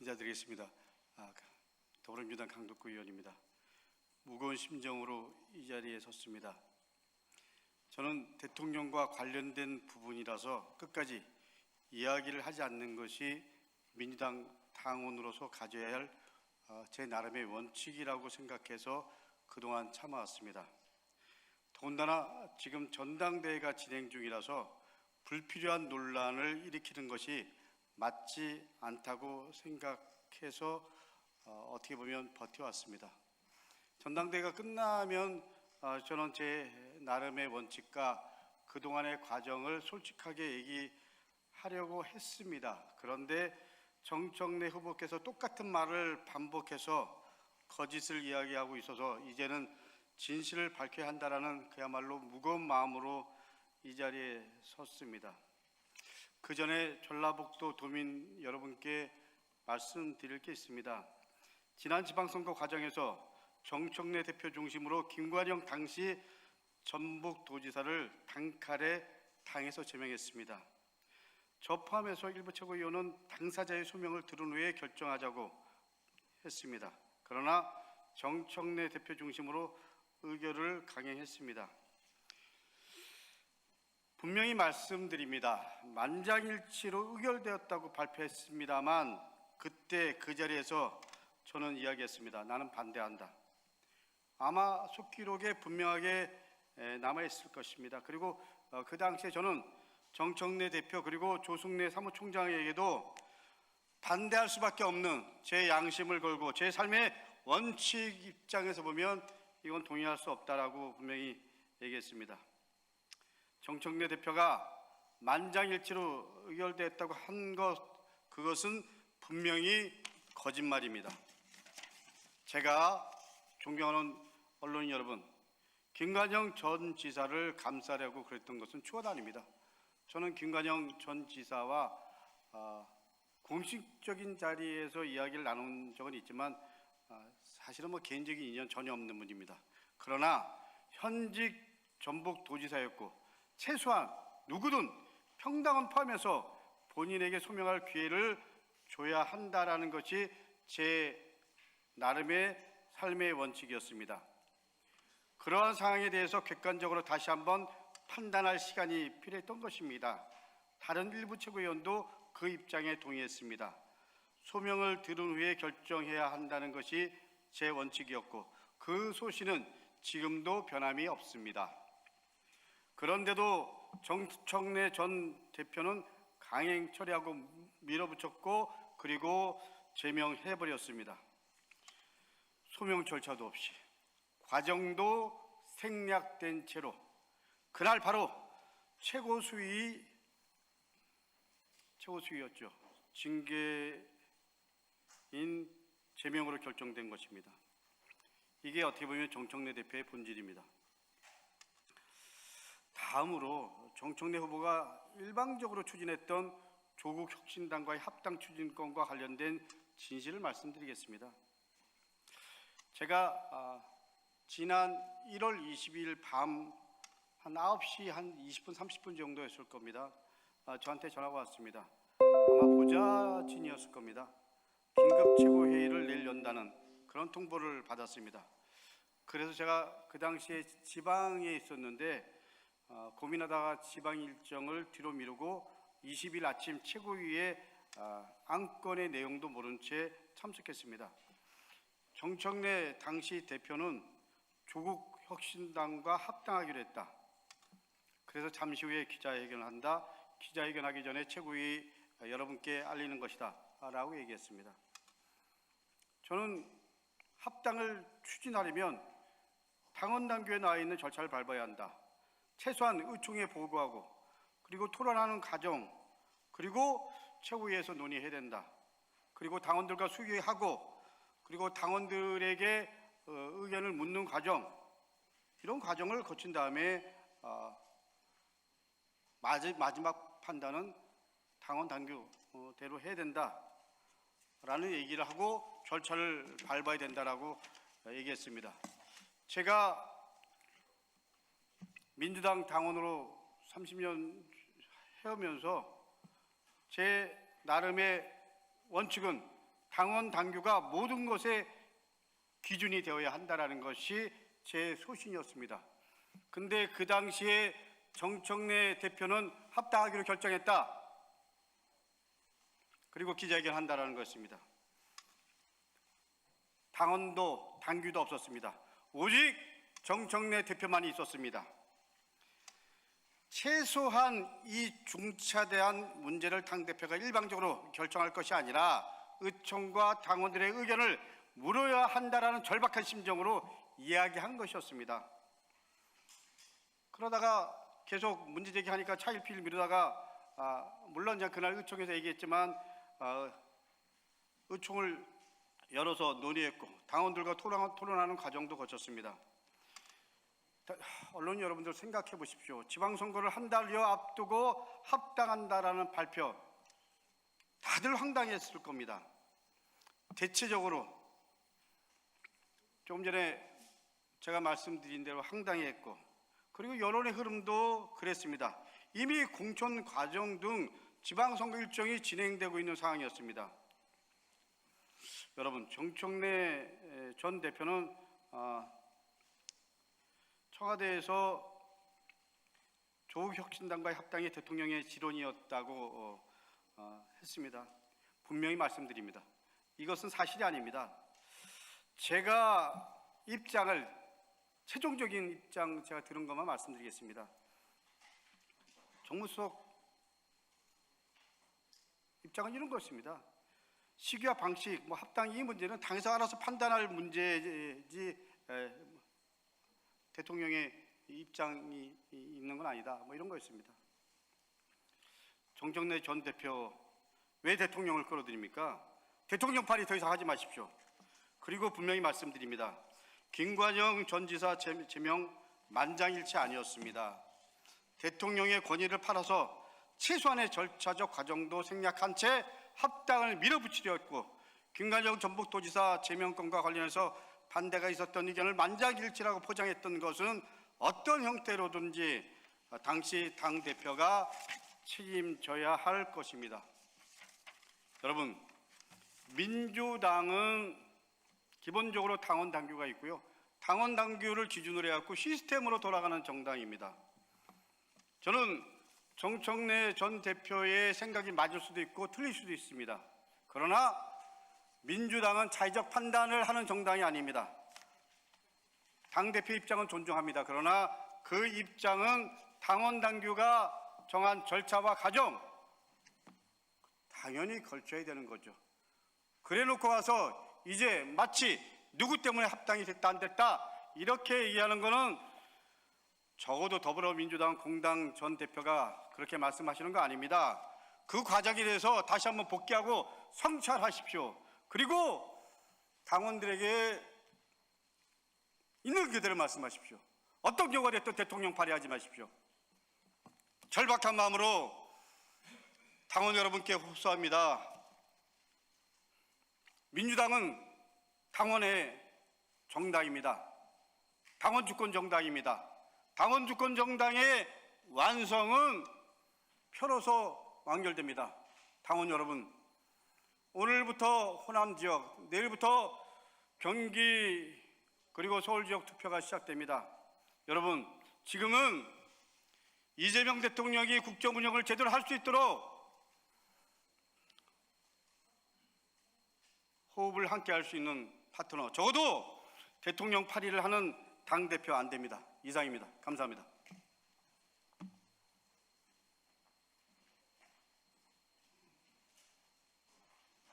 인사드리겠습니다. 더불어민주당 강덕구 의원입니다. 무거운 심정으로 이 자리에 섰습니다. 저는 대통령과 관련된 부분이라서 끝까지 이야기를 하지 않는 것이 민주당 당원으로서 가져야 할 제 나름의 원칙이라고 생각해서 그동안 참아왔습니다. 더군다나 지금 전당대회가 진행 중이라서 불필요한 논란을 일으키는 것이 맞지 않다고 생각해서 어떻게 보면 버텨왔습니다. 전당대회가 끝나면 저는 제 나름의 원칙과 그동안의 과정을 솔직하게 얘기하려고 했습니다. 그런데 정청래 후보께서 똑같은 말을 반복해서 거짓을 이야기하고 있어서 이제는 진실을 밝혀야 한다라는 그야말로 무거운 마음으로 이 자리에 섰습니다. 그 전에 전라북도 도민 여러분께 말씀드릴 게 있습니다. 지난 지방선거 과정에서 정청래 대표 중심으로 김관영 당시 전북도지사를 단칼에 당에서 제명했습니다. 저 포함해서 일부 최고위원은 당사자의 소명을 들은 후에 결정하자고 했습니다. 그러나 정청래 대표 중심으로 의결을 강행했습니다. 분명히 말씀드립니다. 만장일치로 의결되었다고 발표했습니다만 그때 그 자리에서 저는 이야기했습니다. 나는 반대한다. 아마 속기록에 분명하게 남아있을 것입니다. 그리고 그 당시에 저는 정청래 대표 그리고 조승래 사무총장에게도 반대할 수밖에 없는 제 양심을 걸고 제 삶의 원칙 입장에서 보면 이건 동의할 수 없다라고 분명히 얘기했습니다. 정청래 대표가 만장일치로 의결됐다고 한 그것은 분명히 거짓말입니다. 제가 존경하는 언론인 여러분, 김관영 전 지사를 감싸려고 그랬던 것은 추억 아닙니다. 저는 김관영 전 지사와 공식적인 자리에서 이야기를 나눈 적은 있지만 사실은 개인적인 인연 전혀 없는 분입니다. 그러나 현직 전북도지사였고 최소한 누구든 평당은 포함해서 본인에게 소명할 기회를 줘야 한다라는 것이 제 나름의 삶의 원칙이었습니다. 그러한 상황에 대해서 객관적으로 다시 한번 판단할 시간이 필요했던 것입니다. 다른 일부 최고위원도 그 입장에 동의했습니다. 소명을 들은 후에 결정해야 한다는 것이 제 원칙이었고 그 소신은 지금도 변함이 없습니다. 그런데도 정청래 전 대표는 강행 처리하고 밀어붙였고 그리고 제명해버렸습니다. 소명 절차도 없이 과정도 생략된 채로 그날 바로 최고수위였죠. 징계인 제명으로 결정된 것입니다. 이게 어떻게 보면 정청래 대표의 본질입니다. 다음으로 정청래 후보가 일방적으로 추진했던 조국 혁신당과의 합당 추진권과 관련된 진실을 말씀드리겠습니다. 제가 지난 1월 22일 밤 한 9시 한 20분 30분 정도였을 겁니다. 저한테 전화가 왔습니다. 아마 보좌진이었을 겁니다. 긴급 최고회의를 내일 연다는 그런 통보를 받았습니다. 그래서 제가 그 당시에 지방에 있었는데 고민하다가 지방 일정을 뒤로 미루고 20일 아침 최고위에 안건의 내용도 모른 채 참석했습니다. 정청래 당시 대표는 조국 혁신당과 합당하기로 했다. 그래서 잠시 후에 기자회견을 한다. 기자회견하기 전에 최고위 여러분께 알리는 것이다 라고 얘기했습니다. 저는 합당을 추진하려면 당원당규에 나와 있는 절차를 밟아야 한다. 최소한 의총에 보고하고 그리고 토론하는 과정 그리고 최고위에서 논의해야 된다. 그리고 당원들과 수기하고 그리고 당원들에게 의견을 묻는 과정 이런 과정을 거친 다음에 마지막 판단은 당원 당규대로 해야 된다라는 얘기를 하고 절차를 밟아야 된다라고 얘기했습니다. 제가 민주당 당원으로 30년 해오면서 제 나름의 원칙은 당원 당규가 모든 것의 기준이 되어야 한다는 것이 제 소신이었습니다. 근데 그 당시에 정청래 대표는 합당하기로 결정했다. 그리고 기자회견 한다는 것입니다. 당원도 당규도 없었습니다. 오직 정청래 대표만이 있었습니다. 최소한 이 중차대한 문제를 당대표가 일방적으로 결정할 것이 아니라 의총과 당원들의 의견을 물어야 한다라는 절박한 심정으로 이야기한 것이었습니다. 그러다가 계속 문제 제기하니까 차일피일 미루다가 물론 이제 그날 의총에서 얘기했지만 의총을 열어서 논의했고 당원들과 토론하는 과정도 거쳤습니다. 언론 여러분들 생각해 보십시오. 지방선거를 한 달여 앞두고 합당한다라는 발표, 다들 황당했을 겁니다. 대체적으로 조금 전에 제가 말씀드린 대로 황당했고, 그리고 여론의 흐름도 그랬습니다. 이미 공천 과정 등 지방선거 일정이 진행되고 있는 상황이었습니다. 여러분, 정청래 전 대표는 청와대에서 조국혁신당과의 합당이 대통령의 지론이었다고 했습니다. 분명히 말씀드립니다. 이것은 사실이 아닙니다. 제가 입장을, 최종적인 입장 제가 들은 것만 말씀드리겠습니다. 정무수석 입장은 이런 것입니다. 시기와 방식, 합당 이 문제는 당에서 알아서 판단할 문제지 대통령의 입장이 있는 건 아니다. 이런 거였습니다. 정청래 전 대표 왜 대통령을 끌어들입니까? 대통령팔이 더 이상 하지 마십시오. 그리고 분명히 말씀드립니다. 김관영 전 지사 제명 만장일치 아니었습니다. 대통령의 권위를 팔아서 최소한의 절차적 과정도 생략한 채 합당을 밀어붙이려 했고, 김관영 전북도지사 제명권과 관련해서 반대가 있었던 의견을 만장일치라고 포장했던 것은 어떤 형태로든지 당시 당대표가 책임져야 할 것입니다. 여러분, 민주당은 기본적으로 당원 당규가 있고요. 당원 당규를 기준으로 해갖고 시스템으로 돌아가는 정당입니다. 저는 정청래 전 대표의 생각이 맞을 수도 있고 틀릴 수도 있습니다. 그러나 민주당은 자의적 판단을 하는 정당이 아닙니다. 당대표 입장은 존중합니다. 그러나 그 입장은 당원 당규가 정한 절차와 과정 당연히 걸쳐야 되는 거죠. 그래 놓고 와서 이제 마치 누구 때문에 합당이 됐다 안 됐다 이렇게 얘기하는 거는 적어도 더불어민주당 공당 전 대표가 그렇게 말씀하시는 거 아닙니다. 그 과정에 대해서 다시 한번 복귀하고 성찰하십시오. 그리고 당원들에게 있는 그대로 말씀하십시오. 어떤 경우가 됐든 대통령 발의하지 마십시오. 절박한 마음으로 당원 여러분께 호소합니다. 민주당은 당원의 정당입니다. 당원 주권 정당입니다. 당원 주권 정당의 완성은 표로서 완결됩니다. 당원 여러분, 오늘부터 호남 지역, 내일부터 경기 그리고 서울 지역 투표가 시작됩니다. 여러분, 지금은 이재명 대통령이 국정 운영을 제대로 할 수 있도록 호흡을 함께 할 수 있는 파트너, 적어도 대통령 8위를 하는 당대표 안 됩니다. 이상입니다. 감사합니다.